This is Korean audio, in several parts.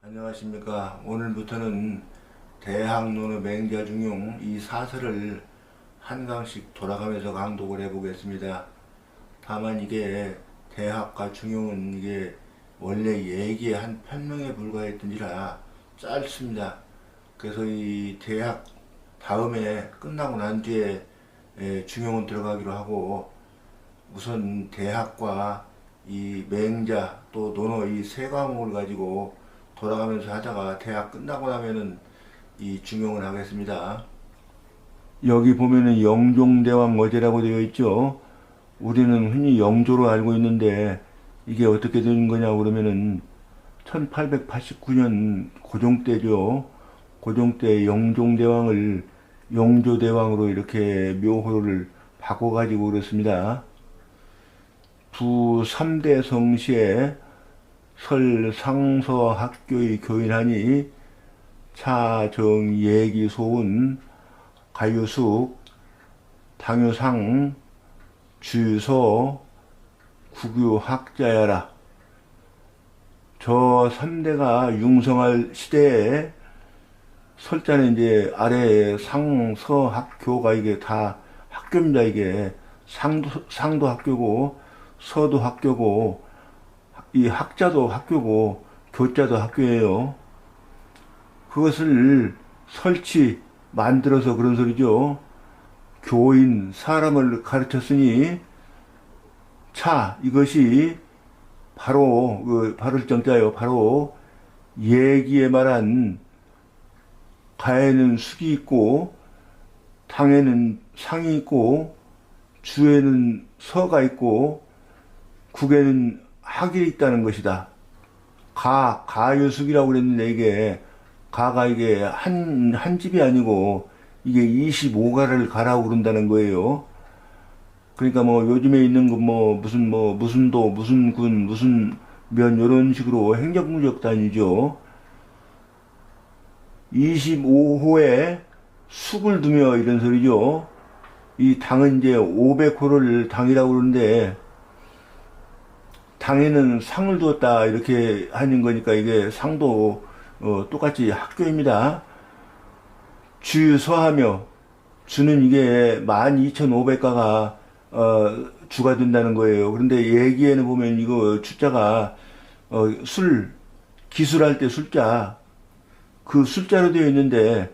안녕하십니까. 오늘부터는 대학론의 맹자 중용 이 사설을 한 강씩 돌아가면서 강독을 해보겠습니다. 다만 이게 대학과 중용은 이게 원래 얘기의 한 편명에 불과했던지라 짧습니다. 그래서 이 대학 다음에 끝나고 난 뒤에 중용은 들어가기로 하고, 우선 대학과 이 맹자 또 논어 이 세 과목을 가지고 돌아가면서 하다가 대학 끝나고 나면은 이 중용을 하겠습니다. 여기 보면은 영종대왕 어제라고 되어 있죠. 우리는 흔히 영조로 알고 있는데 이게 어떻게 된 거냐 그러면은 1889년 고종 때죠. 고종 때 영종대왕을 영조대왕으로 이렇게 묘호를 바꿔가지고 그렇습니다. 부 3대 성시에 설 상서 학교의 교인하니 차정 예기 소운 가유숙 당유상 주소 국유 학자야라. 저 3대가 융성할 시대에 설자는 이제 아래에 상서 학교가 이게 다 학교입니다. 이게 상도 학교고 서도 학교고 이 학자도 학교고 교자도 학교예요. 그것을 설치 만들어서 그런 소리죠. 교인 사람을 가르쳤으니 차 이것이 바로 그 바를 정자요. 바로 예기에 말한 가에는 숙이 있고 당에는 상이 있고 주에는 서가 있고 국에는 학이 있다는 것이다. 가유숙이라고 그랬는데 이게 가가 이게 한 집이 아니고 이게 25가를 가라고 그런다는 거예요. 그러니까 뭐 요즘에 있는 거 무슨 도 무슨 군 무슨 면 이런 식으로 행정구역 단위죠. 25호에 숙을 두며 이런 소리죠. 이 당은 이제 500호를 당이라고 그러는데 당에는 상을 두었다 이렇게 하는 거니까 이게 상도 똑같이 학교입니다. 주서하며 주는 이게 12,500가가 주가 된다는 거예요. 그런데 얘기에는 보면 이거 주자가 기술할 때 술자 그 술자로 되어 있는데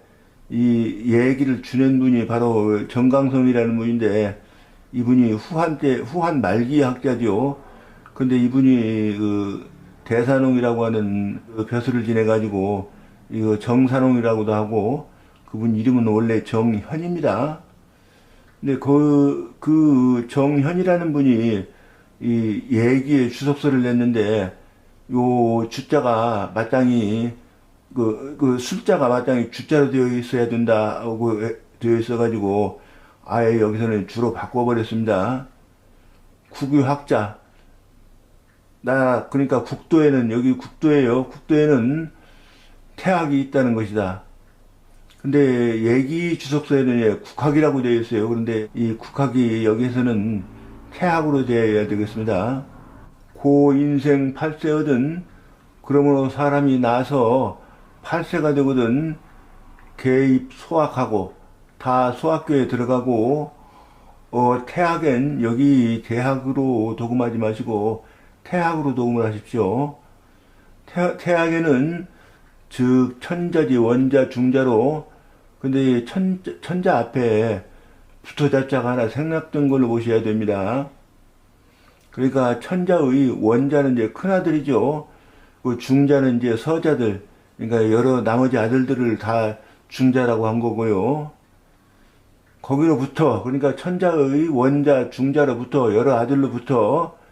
이 얘기를 주낸 분이 바로 정강성이라는 분인데 이분이 후한 말기 학자죠. 근데 이분이 그 대산홍이라고 하는 그 벼슬을 지내가지고 이거 정산홍이라고도 하고 그분 이름은 원래 정현입니다. 근데 그 정현이라는 분이 이 얘기에 주석서를 냈는데 요 주자가 마땅히 그 술자가 마땅히 주자로 되어 있어야 된다고 되어 있어가지고 아예 여기서는 주로 바꿔버렸습니다. 국유학자. 그러니까 국도에는, 여기 국도예요. 국도에는 태학이 있다는 것이다. 근데 얘기 주석서에는 국학이라고 되어 있어요. 그런데 이 국학이 여기에서는 태학으로 되어야 되겠습니다. 고 인생 8세거든. 그러므로 사람이 나서 8세가 되거든. 개입 소학하고 다 소학교에 들어가고 태학엔 여기 대학으로 도금하지 마시고 태학으로 도금을 하십시오. 태학에는 즉 천자지 원자 중자로, 근데 천자 앞에 붙어자자가 하나 생략된 걸로 보셔야 됩니다. 그러니까 천자의 원자는 이제 큰아들이죠. 그 중자는 이제 서자들, 그러니까 여러 나머지 아들들을 다 중자라고 한 거고요. 거기로부터, 그러니까 천자의 원자 중자로부터 여러 아들로부터,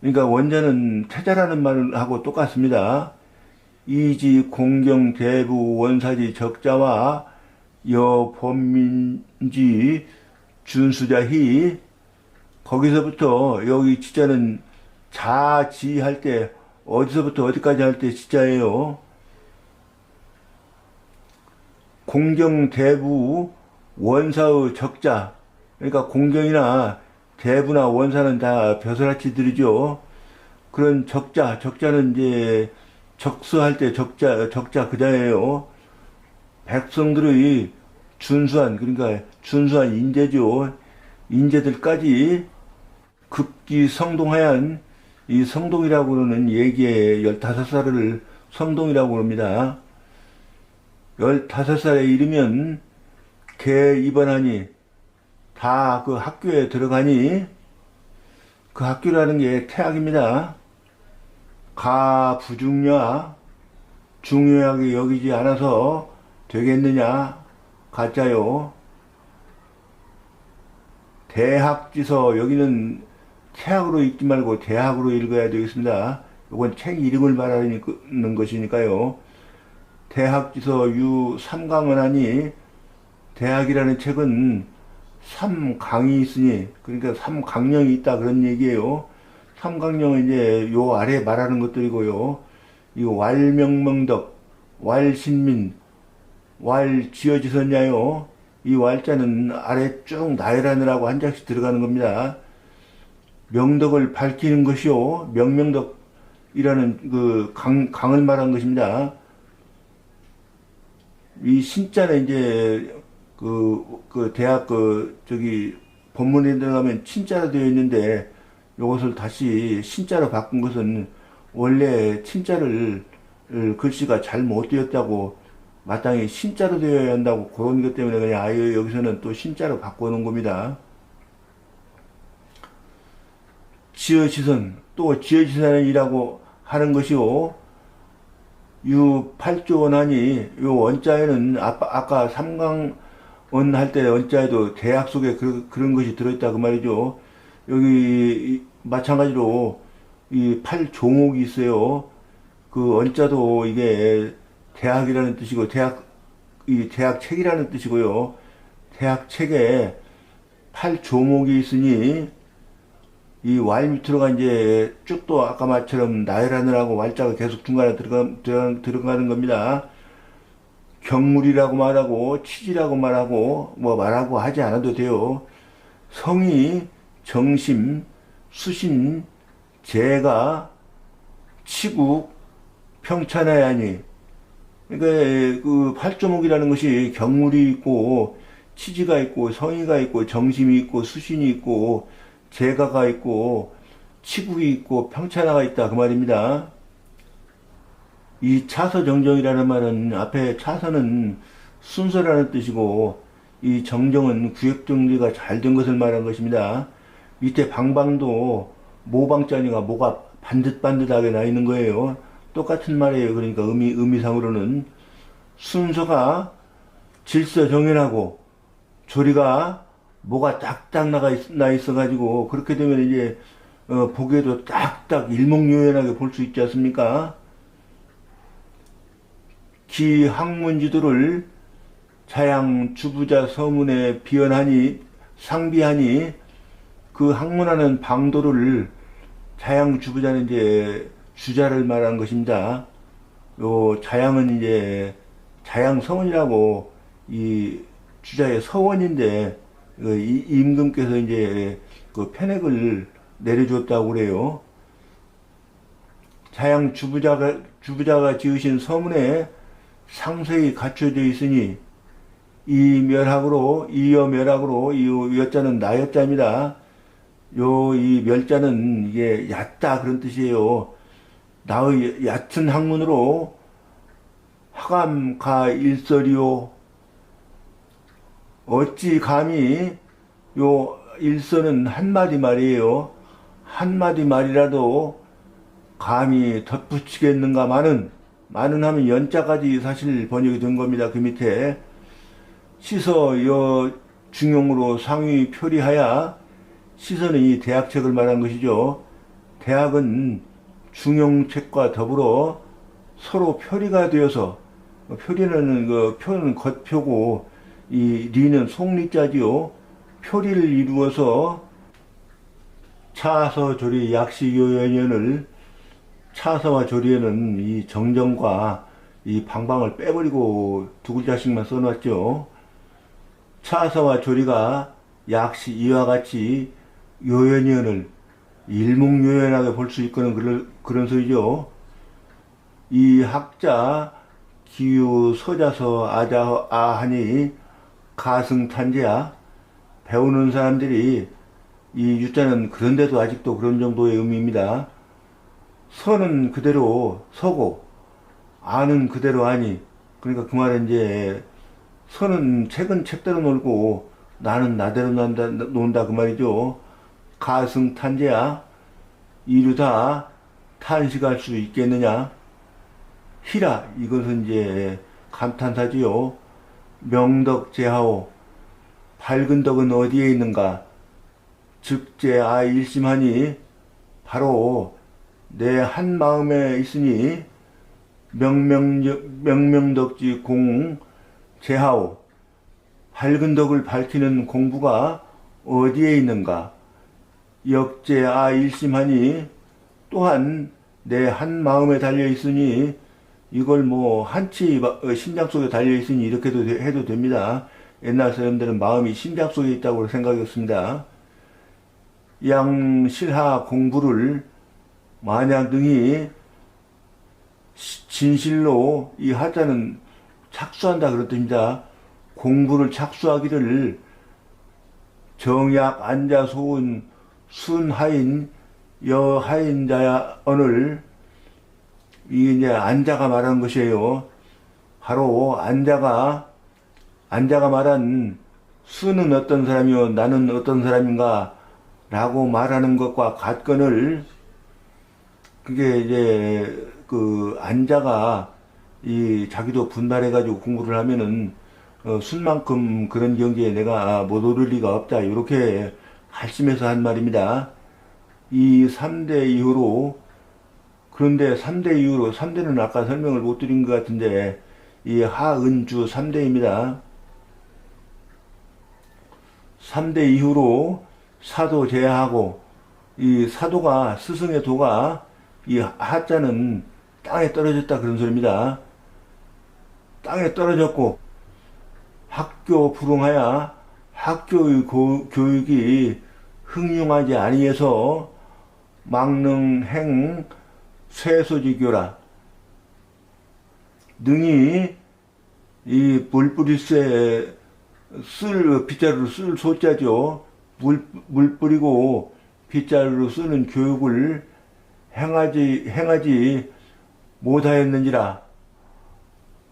그러니까 원자는 태자라는 말하고 똑같습니다. 이지 공경 대부 원사지 적자와 여범민지 준수자희. 거기서부터 여기 지자는 자지 할 때 어디서부터 어디까지 할 때 지자예요. 공경 대부 원사의 적자, 그러니까 공경이나 대부나 원사는 다 벼슬아치들이죠. 그런 적자는 이제 적서할 때 적자 그자예요. 백성들의 준수한, 그러니까 준수한 인재죠. 인재들까지 급기 성동하얀 이 성동이라고 그러는 얘기에 15살을 성동이라고 그럽니다. 15살에 이르면 개 입원하니 다 그 학교에 들어가니 그 학교라는 게 태학입니다. 가 부중냐 중요하게 여기지 않아서 되겠느냐 가짜요. 대학지서 여기는 태학으로 읽지 말고 대학으로 읽어야 되겠습니다. 이건 책 이름을 말하는 것이니까요. 대학지서 유 삼강언하니 대학이라는 책은 3강이 있으니 그러니까 3강령이 있다 그런 얘기예요. 3강령은 이제 요 아래 말하는 것들이고요. 이 왈명명덕, 왈신민, 왈지어지선냐요. 이 왈자는 아래 쭉 나열하느라고 한 장씩 들어가는 겁니다. 명덕을 밝히는 것이요. 명명덕이라는 그 강을 말한 것입니다. 이 신자는 이제 그 대학 본문에 들어가면 친자로 되어 있는데 이것을 다시 신자로 바꾼 것은 원래 친자를 글씨가 잘 못 되었다고 마땅히 신자로 되어야 한다고 그런 것 때문에 그냥 아예 여기서는 또 신자로 바꿔놓은 겁니다. 지어지선, 또 지어지선이라고 하는 것이요. 유 8조 원하니 요 원자에는 아까 삼강원 할 때 원자에도 대학 속에 그런 것이 들어있다 그 말이죠. 여기 마찬가지로 이 8조목이 있어요. 그 원자도 이게 대학이라는 뜻이고 이 대학책이라는 뜻이고요. 대학책에 8조목이 있으니 이 왈 밑으로가 이제 쭉 또 아까 말처럼 나열하느라고 왈자가 계속 중간에 들어가는 겁니다. 경물이라고 말하고 치지라고 말하고 뭐 말하고 하지 않아도 돼요. 성이 정심, 수신, 재가, 치국, 평찬하야니. 그러니까 그 8조목이라는 것이 경물이 있고 치지가 있고 성의가 있고 정심이 있고 수신이 있고 재가가 있고 치국이 있고 평찬화가 있다 그 말입니다. 이 차서정정이라는 말은 앞에 차서는 순서라는 뜻이고 이 정정은 구획정리가 잘 된 것을 말한 것입니다. 밑에 방방도 모방자니가 모가 반듯반듯하게 나 있는 거예요. 똑같은 말이에요. 그러니까 의미상으로는 순서가 질서정연하고 조리가 뭐가 딱딱 나 있어가지고 그렇게 되면 이제 보기에도 딱딱 일목요연하게 볼 수 있지 않습니까? 기 학문지도를 자양 주부자 서문에 비언하니 상비하니 그 학문하는 방도를 자양 주부자는 이제 주자를 말한 것입니다. 요 자양은 이제 자양 서원이라고 이 주자의 서원인데 임금께서 이제 그 편액을 내려줬다고 그래요. 자양 주부자가 지으신 서문에 상세히 갖춰져 있으니 이멸학으로 이여멸학으로 이 여자는 나여자입니다. 이 멸자는 이게 얕다 그런 뜻이에요. 나의 얕은 학문으로 하감가 일설이요. 어찌 감히 요 일설은 한마디 말이에요. 한마디 말이라도 감히 덧붙이겠는가 많은 하면 연자까지 사실 번역이 된 겁니다. 그 밑에 시서 여 중용으로 상위 표리하야 시서는 이 대학책을 말한 것이죠. 대학은 중용책과 더불어 서로 표리가 되어서 표리는 표는 겉표고 이 리는 속리자지요. 표리를 이루어서 차서 조리 약시 요연연을 차서와 조리에는 이 정정과 이 방방을 빼버리고 두 글자씩만 써놨죠. 차서와 조리가 약시 이와 같이 요연연을 일목요연하게 볼 수 있거든 그런 소리죠. 이 학자 기유 서자서 아하니 가승탄제야. 배우는 사람들이 이 유자는 그런데도 아직도 그런 정도의 의미입니다. 서는 그대로 서고 아는 그대로 아니. 그러니까 그 말은 이제 서는 책은 책대로 놀고 나는 나대로 논다 그 말이죠. 가승탄제야. 이루다 탄식할 수 있겠느냐. 희라. 이것은 이제 감탄사지요. 명덕제하오. 밝은 덕은 어디에 있는가. 즉제아 일심하니 바로 내 한 마음에 있으니 명명덕지 공 제하오. 밝은 덕을 밝히는 공부가 어디에 있는가. 역제아 일심하니 또한 내 한 마음에 달려 있으니 이걸 뭐 한치 심장 속에 달려 있으니 이렇게도 해도 됩니다. 옛날 사람들은 마음이 심장 속에 있다고 생각했습니다. 양실하 공부를 만약 능히 진실로 이 하자는 착수한다 그런 뜻입니다. 공부를 착수하기를 정약 안자 소은 순하인 여하인자야 언을 이게 이제 안자가 말한 것이에요. 바로 안자가 말한 수는 어떤 사람이요 나는 어떤 사람인가 라고 말하는 것과 같건을 그게 이제 그 안자가 이 자기도 분발해가지고 공부를 하면은 순만큼 그런 경지에 내가 못 오를 리가 없다 이렇게 har심해서 한 말입니다. 이 3대 이후로 그런데 3대 이후로 3대는 아까 설명을 못 드린 것 같은데 이 하은주 3대입니다. 3대 이후로 사도 제하고 이 사도가 스승의 도가 이 하자는 땅에 떨어졌다 그런 소리입니다. 땅에 떨어졌고 학교 불응하여 학교의 교육이 흥용하지 아니해서 망능행 쇠소지교라. 능히 이 물뿌리쇠 쓸 빗자루로 쓸 소자죠. 물 뿌리고 빗자루로 쓰는 교육을 행하지 못하였는지라.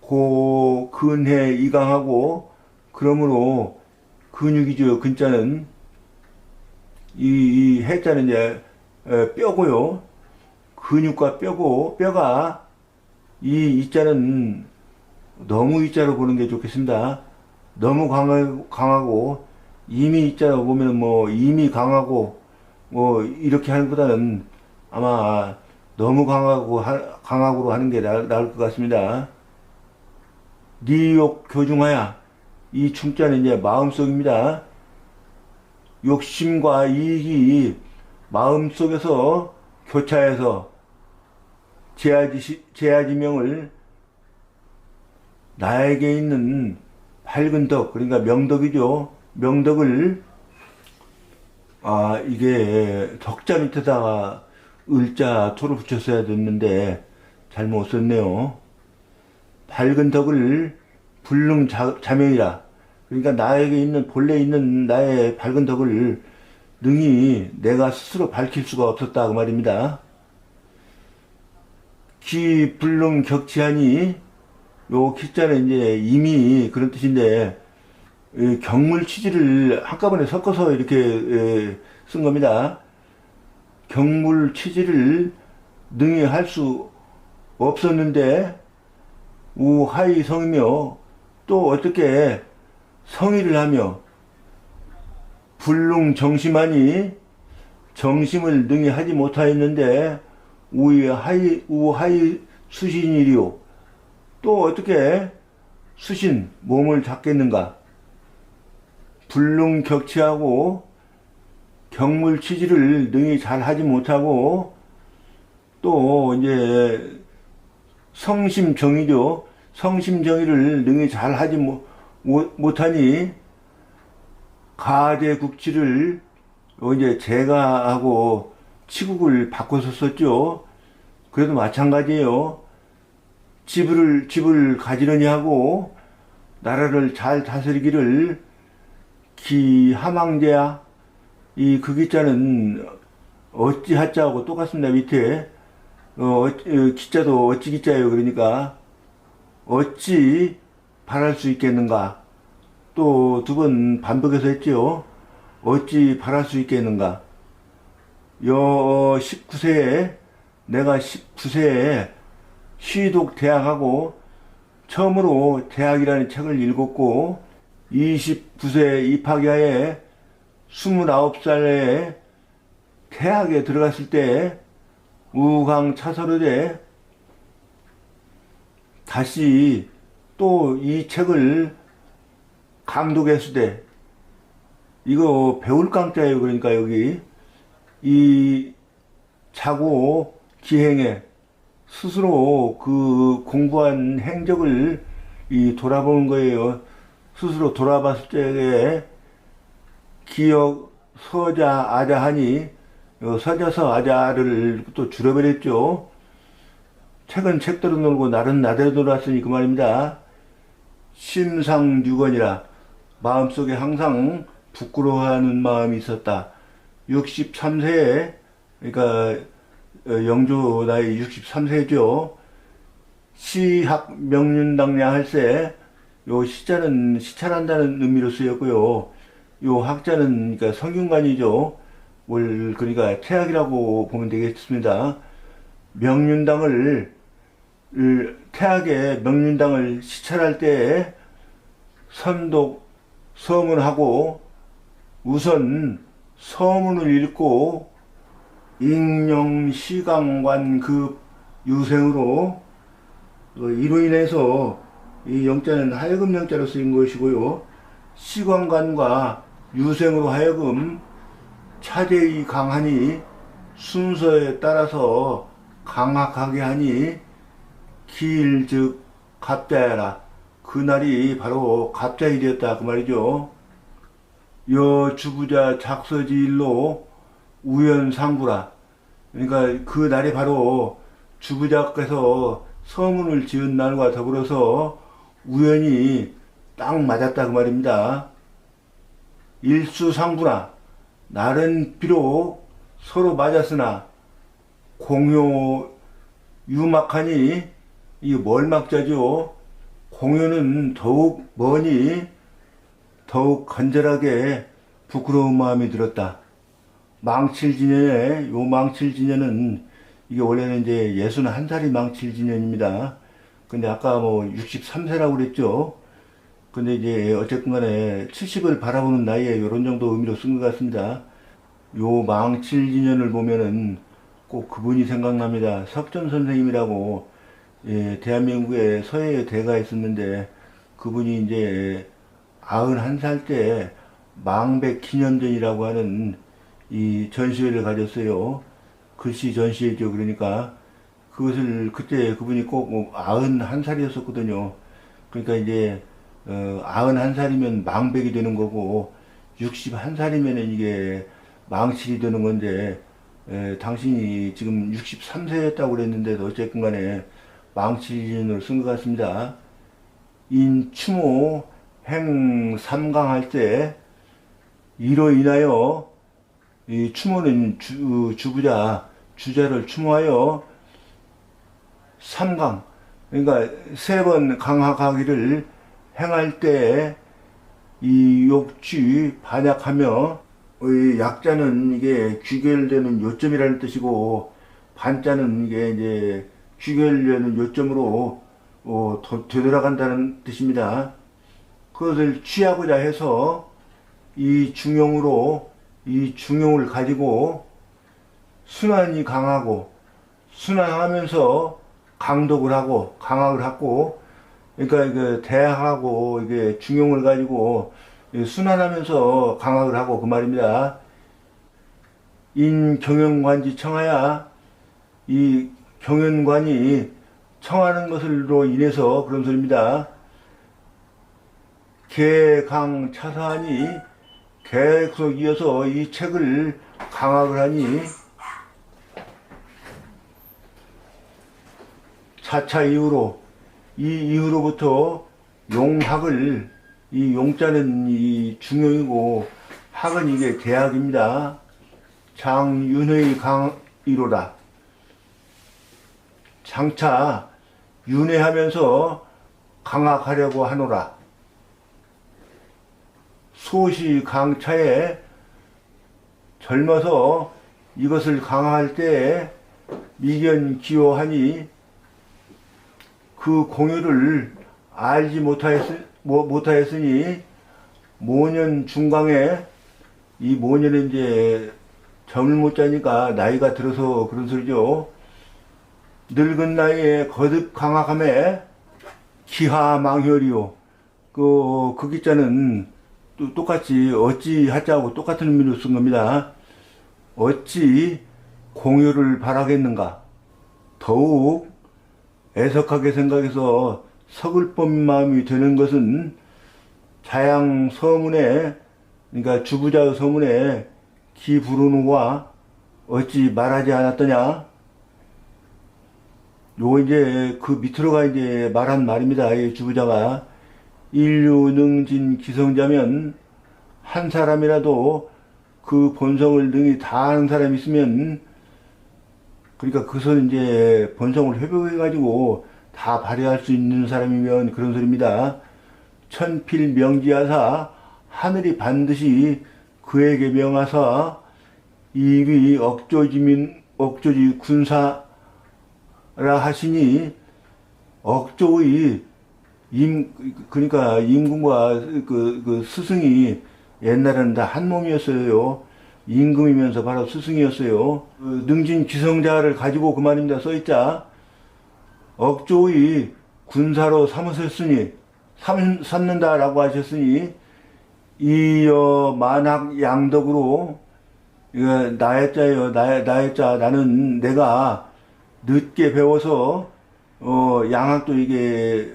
고 근해 이강하고 그러므로 근육이죠. 근자는 이 해자는 이제 뼈고요. 근육과 뼈가 이 이자는 너무 이자로 보는 게 좋겠습니다. 너무 강하고 이미 이자로 보면 뭐 이미 강하고 뭐 이렇게 하는 것보다는 아마 너무 강하고로 하는 게 나을 것 같습니다. 니욕 교중하야. 이 충자는 이제 마음속입니다. 욕심과 이익이 마음속에서 교차해서 제야지명을 나에게 있는 밝은 덕, 그러니까 명덕이죠. 명덕을 이게 덕자 밑에다가 을자 토를 붙였어야 됐는데 잘못 썼네요. 밝은 덕을 불능 자명이라. 그러니까 나에게 있는 본래 있는 나의 밝은 덕을 능히 내가 스스로 밝힐 수가 없었다 그 말입니다. 기 불능 격치하니 요 기자는 이제 이미 그런 뜻인데 경물 취지를 한꺼번에 섞어서 이렇게 쓴 겁니다. 경물 취지를 능히 할 수 없었는데 우하이 성이며 또 어떻게 성의를 하며 불능 정심하니 정심을 능히 하지 못하였는데 우하이 수신이리요. 또 어떻게 수신 몸을 잡겠는가. 불능 격치하고 경물 취지를 능히 잘 하지 못하고 또 이제 성심정의죠. 성심정의를 능히 잘 하지 못하니 가대국치를 이제 제가하고 치국을 바꿔서 썼죠. 그래도 마찬가지예요. 집을 가지런히 하고 나라를 잘 다스리기를 기하망제야. 이 그 기자는 어찌 하자하고 똑같습니다. 밑에 기자도 어찌 기자예요. 그러니까 어찌 바랄 수 있겠는가. 또 두 번 반복해서 했지요. 어찌 바랄 수 있겠는가. 19세에 내가 19세에 시독 대학하고 처음으로 대학이라는 책을 읽었고 29세 입학야에 29살에 대학에 들어갔을 때 우강차서르대 다시 또 이 책을 강독했을 이거 배울 강자예요. 그러니까 여기 이 자고 기행에 스스로 그 공부한 행적을 돌아보는 거예요. 스스로 돌아봤을 때에 기억 서자 아자하니 서자서 아자를 또 줄여버렸죠. 책은 책대로 놀고 날은 나대로 놀았으니 그 말입니다. 심상류건이라 마음속에 항상 부끄러워하는 마음이 있었다. 63세에 그러니까 영조 나이 63세죠. 시학 명륜당량 할세 요 시자는 시찰한다는 의미로 쓰였고요. 요 학자는 그러니까 성균관이죠. 그러니까 태학이라고 보면 되겠습니다. 명륜당을 태학의 명륜당을 시찰할 때 선독 서문하고 우선 서문을 읽고 익명시강관급 유생으로 이로 인해서 이 영자는 하여금 영자로 쓰인 것이고요. 시강관과 유생으로 하여금 차제히 강하니 순서에 따라서 강학하게 하니 기일 즉 갑자야라. 그날이 바로 갑자일이었다 그 말이죠. 여주부자 작서지일로 우연상구라. 그러니까 그 날이 바로 주부자께서 서문을 지은 날과 더불어서 우연히 딱 맞았다 그 말입니다. 일수상구나. 날은 비록 서로 맞았으나 공효 유막하니 이 멀막자죠. 공효는 더욱 머니 더욱 간절하게 부끄러운 마음이 들었다. 망칠지년에 요 망칠지년은 이게 원래는 이제 61살이 망칠지년입니다. 근데 아까 뭐 63세라고 그랬죠. 근데 이제 어쨌든 간에 70을 바라보는 나이에 요런 정도 의미로 쓴 것 같습니다. 요 망칠지년을 보면은 꼭 그분이 생각납니다. 석전 선생님이라고 대한민국에 서예의 대가 있었는데 그분이 이제 91살 때 망백기념전이라고 하는 이 전시회를 가졌어요. 글씨 전시회죠. 그러니까 그것을 그때 그분이 꼭 91살이었었거든요. 그러니까 이제 91살이면 망백이 되는 거고 61살이면 이게 망칠이 되는 건데 당신이 지금 63세였다고 그랬는데도 어쨌든 간에 망칠인으로 쓴 것 같습니다. 인추모 행삼강할 때 이로 인하여 이 추모는 주자를 추모하여 삼강 그러니까 3번 강학하기를 행할 때 이 욕취 반약하며 약자는 이게 귀결되는 요점이라는 뜻이고 반자는 이게 이제 귀결되는 요점으로 되돌아간다는 뜻입니다. 그것을 취하고자 해서 이 중용을 가지고 순환이 강하고 순환하면서 강독을 하고 강학을 하고 그러니까 그 대학하고 이게 중용을 가지고 순환하면서 강학을 하고 그 말입니다. 인경영관지 청하야 이 경영관이 청하는 것으로 인해서 그런 소리입니다. 개강 차사하니 계속 이어서 이 책을 강학을 하니 차차 이후로 이 이후로부터 용학을, 이 용자는 이 중용이고 학은 이게 대학입니다. 장윤의 강이로다. 장차 윤회하면서 강학하려고 하노라. 소시 강차에 젊어서 이것을 강화할 때에 미견 기호하니 그 공유를 알지 못하였으니 모년 중강에, 이 모년은 이제 잠을 못 자니까 나이가 들어서 그런 소리죠. 늙은 나이에 거듭 강학함에 기하망혈이요. 그 기자는 또 똑같이 어찌 하자고 똑같은 의미로 쓴 겁니다. 어찌 공유를 바라겠는가. 더욱 애석하게 생각해서 서글픈 마음이 드는 것은 자양 서문에, 그러니까 주부자의 서문에 기부르누와 어찌 말하지 않았더냐. 요 이제 그 밑으로가 이제 말한 말입니다. 이 주부자가 인류 능진 기성자면, 한 사람이라도 그 본성을 능히 다 아는 사람이 있으면, 그러니까 그것은 이제 본성을 회복해가지고 다 발휘할 수 있는 사람이면 그런 소리입니다. 천필명지하사 하늘이 반드시 그에게 명하사 이위 억조지 군사라 하시니, 억조의 그러니까 임금과 그 스승이 옛날에는 다 한 몸이었어요. 임금이면서 바로 스승이었어요. 그 능진 기성자를 가지고 그 말입니다. 써있자. 억조의 군사로 삼는다라고 하셨으니, 이여 만학 양덕으로, 이거 나의 자예요. 나의 자. 나는 내가 늦게 배워서 양학도 이게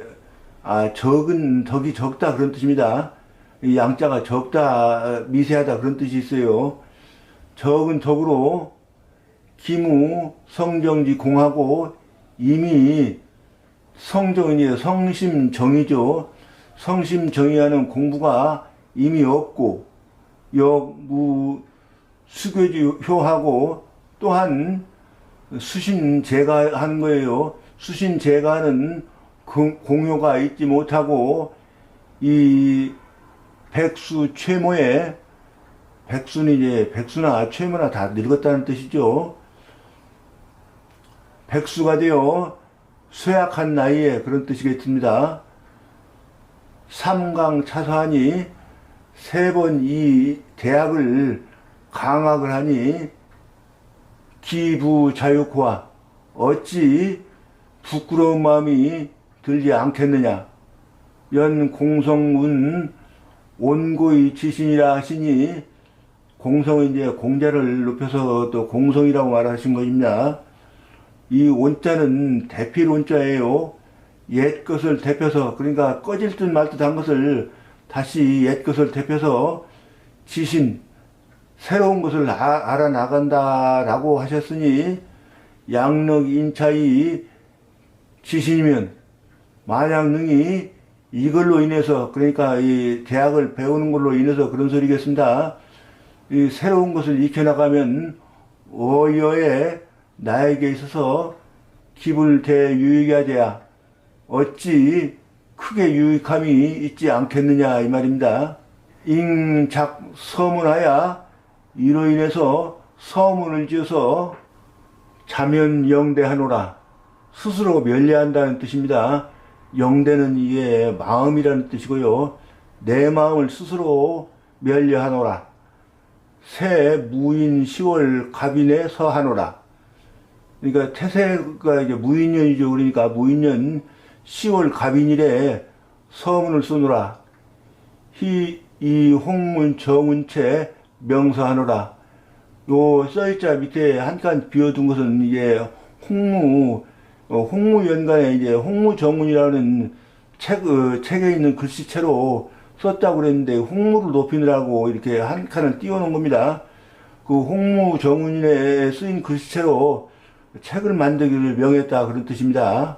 적은 덕이 적다 그런 뜻입니다. 이 양자가 적다, 미세하다 그런 뜻이 있어요. 적은 덕으로 기무 성정지 공하고, 이미 성정이에요. 성심정의죠. 성심정의하는 공부가 이미 없고, 역무 수교지 효하고, 또한 수신제가 하는 거예요. 수신제가는 공효가 있지 못하고, 이 백수 최모에, 백수는 이제 백수나 최모나 다 늙었다는 뜻이죠. 백수가 되어 쇠약한 나이에 그런 뜻이겠습니다. 삼강 차사하니, 세 번 이 대학을 강학을 하니, 기부자유코와 어찌 부끄러운 마음이 들지 않겠느냐. 연 공성운 온고의 지신이라 하시니, 공성은 이제 공자를 높여서 또 공성이라고 말하신 것입니다. 이 온자는 대필 온자예요. 옛 것을 대표서, 그러니까 꺼질 듯 말 듯 한 것을 다시 옛 것을 대표서 지신, 새로운 것을 알아나간다라고 하셨으니, 양력 인차의 지신이면, 만약 능히 이걸로 인해서, 그러니까 이 대학을 배우는 걸로 인해서 그런 소리겠습니다. 이 새로운 것을 익혀나가면 어여에 나에게 있어서 기불 대유익하되야 어찌 크게 유익함이 있지 않겠느냐 이 말입니다. 잉작 서문하야, 이로 인해서 서문을 지어서 자면 영대하노라. 스스로 멸리한다는 뜻입니다. 영대는 이게 마음이라는 뜻이고요. 내 마음을 스스로 멸리하노라. 새 무인 10월 갑인에 서하노라. 그러니까 태세가 이제 무인년이죠. 그러니까 무인년 10월 갑인일에 서문을 쏘노라. 이 홍문 정운체 명서하노라. 요 써있자 밑에 한 칸 비워둔 것은 이게 홍무연간에 이제 홍무정운이라는 책에 있는 글씨체로 썼다고 그랬는데, 홍무를 높이느라고 이렇게 한 칸을 띄워놓은 겁니다. 그 홍무정운에 쓰인 글씨체로 책을 만들기를 명했다 그런 뜻입니다.